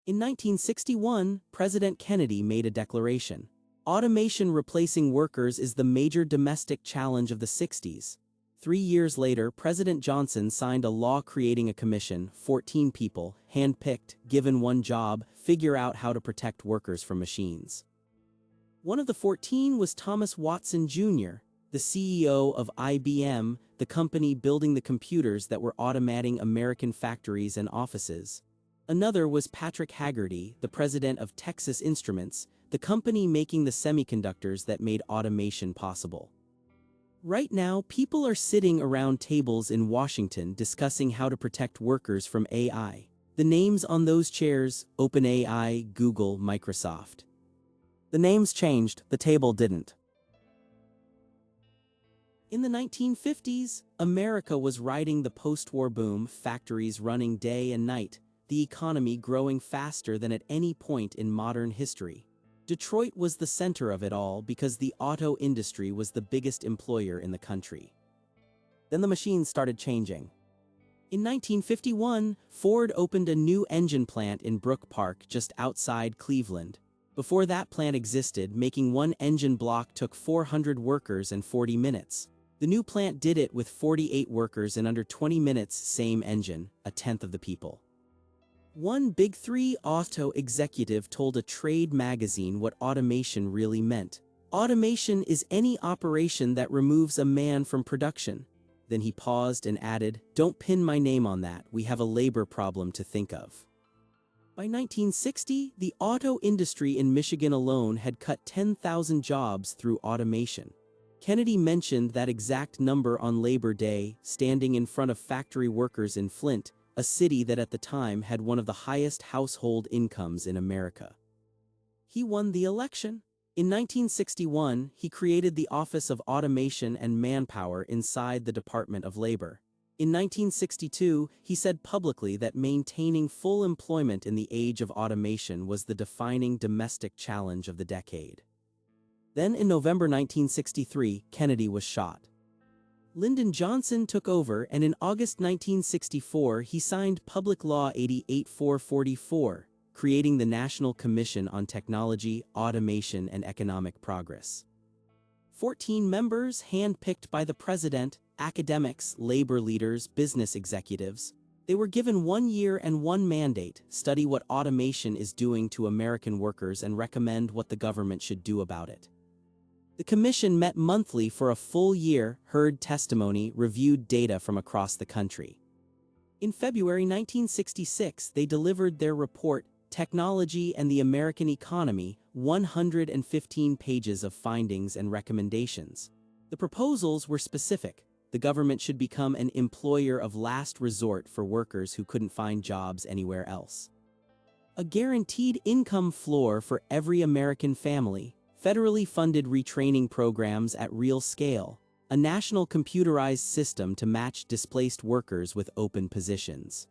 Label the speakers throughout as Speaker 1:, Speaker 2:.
Speaker 1: In 1961, President Kennedy made a declaration. Automation replacing workers is the major domestic challenge of the 60s. 3 years later, President Johnson signed a law creating a commission, 14 people, hand-picked, given one job, figure out how to protect workers from machines. One of the 14 was Thomas Watson Jr., the CEO of IBM, the company building the computers that were automating American factories and offices. Another was Patrick Haggerty, the president of Texas Instruments, the company making the semiconductors that made automation possible. Right now, people are sitting around tables in Washington discussing how to protect workers from AI. The names on those chairs: OpenAI, Google, Microsoft. The names changed, the table didn't. In the 1950s, America was riding the post-war boom, factories running day and night, the economy growing faster than at any point in modern history. Detroit was the center of it all because the auto industry was the biggest employer in the country. Then the machines started changing. In 1951, Ford opened a new engine plant in Brook Park just outside Cleveland. Before that plant existed, making one engine block took 400 workers and 40 minutes. The new plant did it with 48 workers in under 20 minutes, same engine, a tenth of the people. One Big Three auto executive told a trade magazine what automation really meant. Automation is any operation that removes a man from production. Then he paused and added, "Don't pin my name on that, we have a labor problem to think of." By 1960, the auto industry in Michigan alone had cut 10,000 jobs through automation. Kennedy mentioned that exact number on Labor Day, standing in front of factory workers in Flint, a city that at the time had one of the highest household incomes in America. He won the election. In 1961, he created the Office of Automation and Manpower inside the Department of Labor. In 1962, he said publicly that maintaining full employment in the age of automation was the defining domestic challenge of the decade. Then in November 1963, Kennedy was shot. Lyndon Johnson took over, and in August 1964 he signed Public Law 88444, creating the National Commission on Technology, Automation, and Economic Progress. 14 members handpicked by the president, academics, labor leaders, business executives. They were given 1 year and one mandate: study what automation is doing to American workers and recommend what the government should do about it. The commission met monthly for a full year, heard testimony, reviewed data from across the country. In February 1966, they delivered their report, Technology and the American Economy, 115 pages of findings and recommendations. The proposals were specific. The government should become an employer of last resort for workers who couldn't find jobs anywhere else. A guaranteed income floor for every American family, federally funded retraining programs at real scale, a national computerized system to match displaced workers with open positions.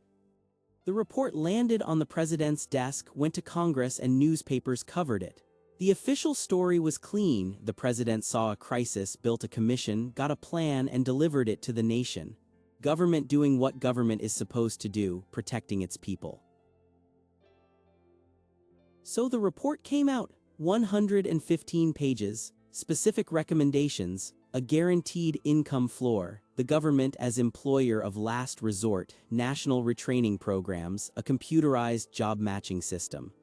Speaker 1: The report landed on the president's desk, went to Congress, and newspapers covered it. The official story was clean. The president saw a crisis, built a commission, got a plan, and delivered it to the nation. Government doing what government is supposed to do, protecting its people. So the report came out. 115 pages, specific recommendations, a guaranteed income floor, the government as employer of last resort, national retraining programs, a computerized job matching system.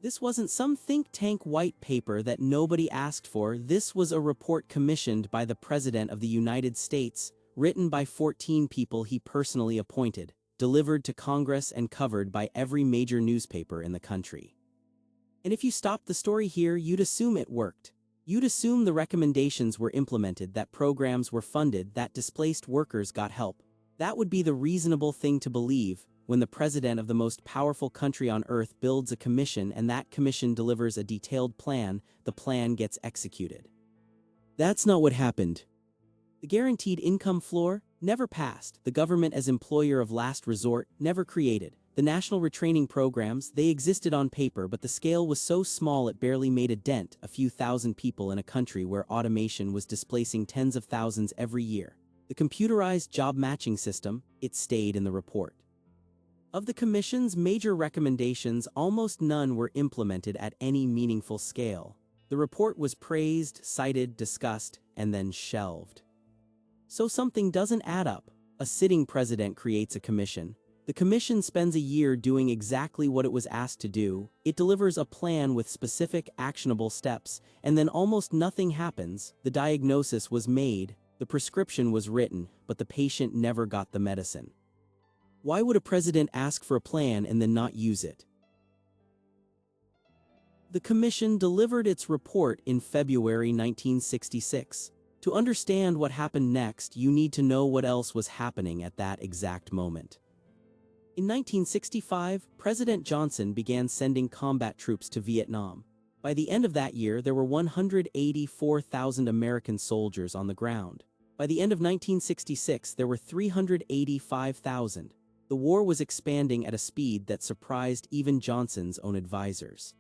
Speaker 1: This wasn't some think tank white paper that nobody asked for. This was a report commissioned by the President of the United States, written by 14 people he personally appointed, delivered to Congress, and covered by every major newspaper in the country. And if you stopped the story here, you'd assume it worked. You'd assume the recommendations were implemented, that programs were funded, that displaced workers got help. That would be the reasonable thing to believe when the president of the most powerful country on earth builds a commission and that commission delivers a detailed plan, the plan gets executed. That's not what happened. The guaranteed income floor never passed. The government as employer of last resort never created. The national retraining programs, they existed on paper, but the scale was so small it barely made a dent, a few thousand people in a country where automation was displacing tens of thousands every year. The computerized job matching system, it stayed in the report. Of the Commission's major recommendations, almost none were implemented at any meaningful scale. The report was praised, cited, discussed, and then shelved. So something doesn't add up. A sitting president creates a commission. The commission spends a year doing exactly what it was asked to do. It delivers a plan with specific, actionable steps, and then almost nothing happens. The diagnosis was made, the prescription was written, but the patient never got the medicine. Why would a president ask for a plan and then not use it? The commission delivered its report in February 1966. To understand what happened next, you need to know what else was happening at that exact moment. In 1965, President Johnson began sending combat troops to Vietnam. By the end of that year, there were 184,000 American soldiers on the ground. By the end of 1966, there were 385,000. The war was expanding at a speed that surprised even Johnson's own advisors.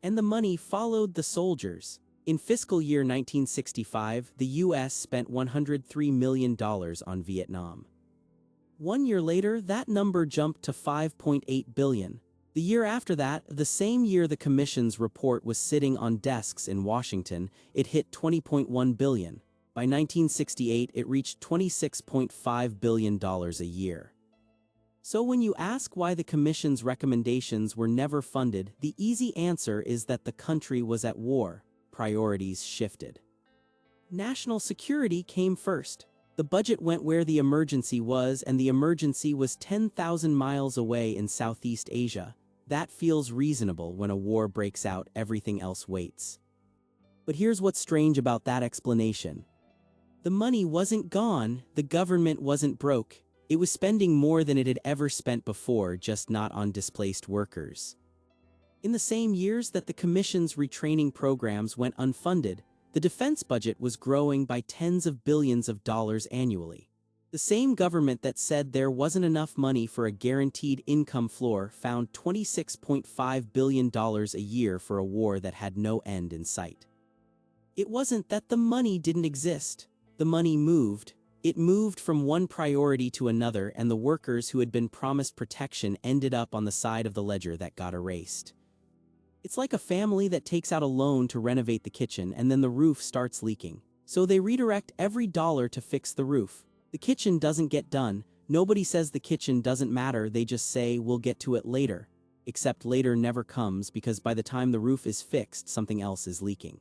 Speaker 1: And the money followed the soldiers. In fiscal year 1965, the U.S. spent $103 million on Vietnam. 1 year later, that number jumped to $5.8 billion. The year after that, the same year the Commission's report was sitting on desks in Washington, it hit $20.1 billion. By 1968, it reached $26.5 billion a year. So when you ask why the Commission's recommendations were never funded, the easy answer is that the country was at war. Priorities shifted. National security came first. The budget went where the emergency was, and the emergency was 10,000 miles away in Southeast Asia. That feels reasonable. When a war breaks out, everything else waits. But here's what's strange about that explanation. The money wasn't gone, the government wasn't broke. It was spending more than it had ever spent before, just not on displaced workers. In the same years that the Commission's retraining programs went unfunded, the defense budget was growing by tens of billions of dollars annually. The same government that said there wasn't enough money for a guaranteed income floor found $26.5 billion a year for a war that had no end in sight. It wasn't that the money didn't exist. The money moved. It moved from one priority to another, and the workers who had been promised protection ended up on the side of the ledger that got erased. It's like a family that takes out a loan to renovate the kitchen and then the roof starts leaking. So they redirect every dollar to fix the roof. The kitchen doesn't get done. Nobody says the kitchen doesn't matter, they just say we'll get to it later. Except later never comes, because by the time the roof is fixed, something else is leaking.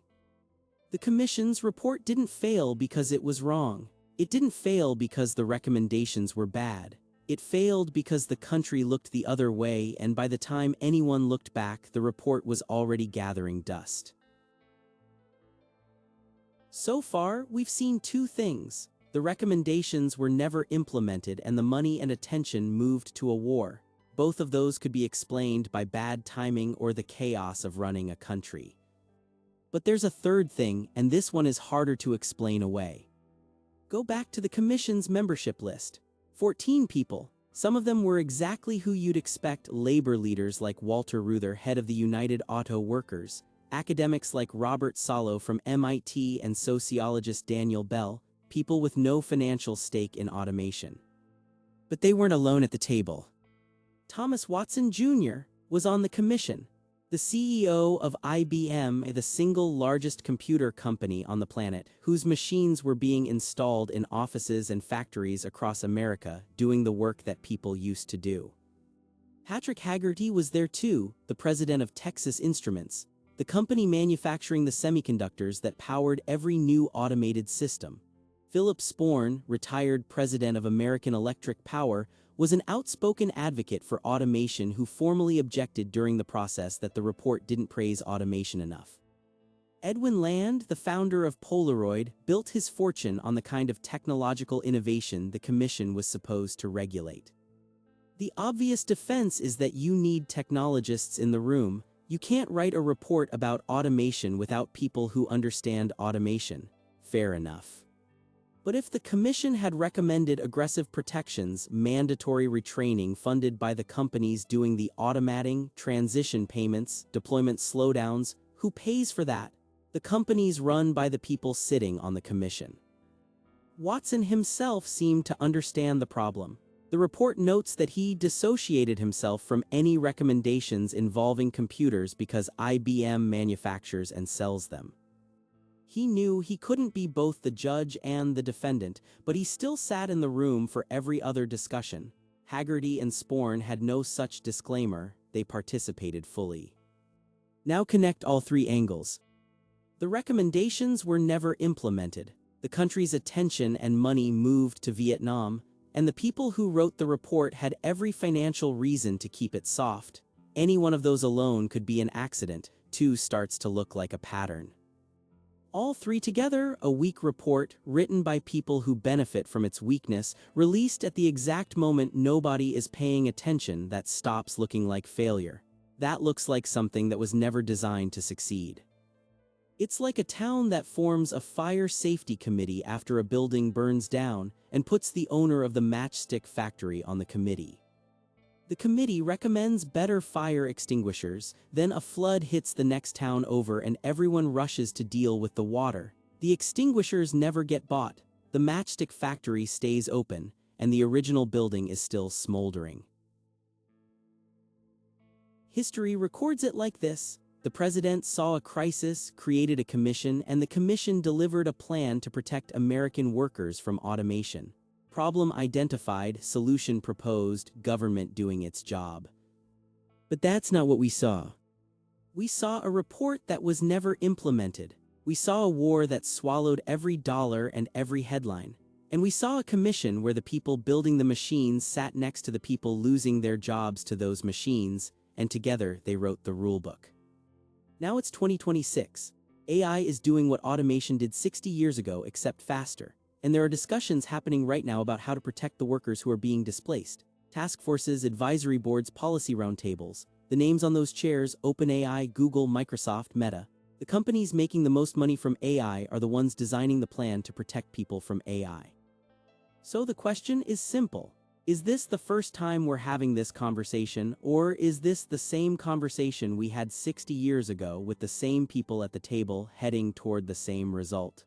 Speaker 1: The Commission's report didn't fail because it was wrong. It didn't fail because the recommendations were bad. It failed because the country looked the other way, and by the time anyone looked back, the report was already gathering dust. So far, we've seen two things. The recommendations were never implemented, and the money and attention moved to a war. Both of those could be explained by bad timing or the chaos of running a country. But there's a third thing, and this one is harder to explain away. Go back to the Commission's membership list. 14 people. Some of them were exactly who you'd expect: labor leaders like Walter Reuther, head of the United Auto Workers, academics like Robert Solow from MIT, and sociologist Daniel Bell, people with no financial stake in automation. But they weren't alone at the table. Thomas Watson Jr. was on the commission. The CEO of IBM, the single largest computer company on the planet, whose machines were being installed in offices and factories across America, doing the work that people used to do. Patrick Haggerty was there too, the president of Texas Instruments, the company manufacturing the semiconductors that powered every new automated system. Philip Sporn, retired president of American Electric Power, was an outspoken advocate for automation who formally objected during the process that the report didn't praise automation enough. Edwin Land, the founder of Polaroid, built his fortune on the kind of technological innovation the Commission was supposed to regulate. The obvious defense is that you need technologists in the room. You can't write a report about automation without people who understand automation. Fair enough. But if the Commission had recommended aggressive protections, mandatory retraining funded by the companies doing the automating, transition payments, deployment slowdowns, who pays for that? The companies run by the people sitting on the Commission. Watson himself seemed to understand the problem. The report notes that he dissociated himself from any recommendations involving computers because IBM manufactures and sells them. He knew he couldn't be both the judge and the defendant, but he still sat in the room for every other discussion. Haggerty and Sporn had no such disclaimer, they participated fully. Now connect all three angles. The recommendations were never implemented. The country's attention and money moved to Vietnam, and the people who wrote the report had every financial reason to keep it soft. Any one of those alone could be an accident. Two starts to look like a pattern. All three together, a weak report, written by people who benefit from its weakness, released at the exact moment nobody is paying attention, that stops looking like failure. That looks like something that was never designed to succeed. It's like a town that forms a fire safety committee after a building burns down and puts the owner of the matchstick factory on the committee. The committee recommends better fire extinguishers, then a flood hits the next town over and everyone rushes to deal with the water. The extinguishers never get bought, the matchstick factory stays open, and the original building is still smoldering. History records it like this. The president saw a crisis, created a commission, and the commission delivered a plan to protect American workers from automation. Problem identified, solution proposed, government doing its job. But that's not what we saw. We saw a report that was never implemented. We saw a war that swallowed every dollar and every headline. And we saw a commission where the people building the machines sat next to the people losing their jobs to those machines, and together they wrote the rulebook. Now it's 2026. AI is doing what automation did 60 years ago, except faster. And there are discussions happening right now about how to protect the workers who are being displaced. Task forces, advisory boards, policy roundtables. The names on those chairs: OpenAI, Google, Microsoft, Meta. The companies making the most money from AI are the ones designing the plan to protect people from AI. So the question is simple. Is this the first time we're having this conversation, or is this the same conversation we had 60 years ago with the same people at the table heading toward the same result?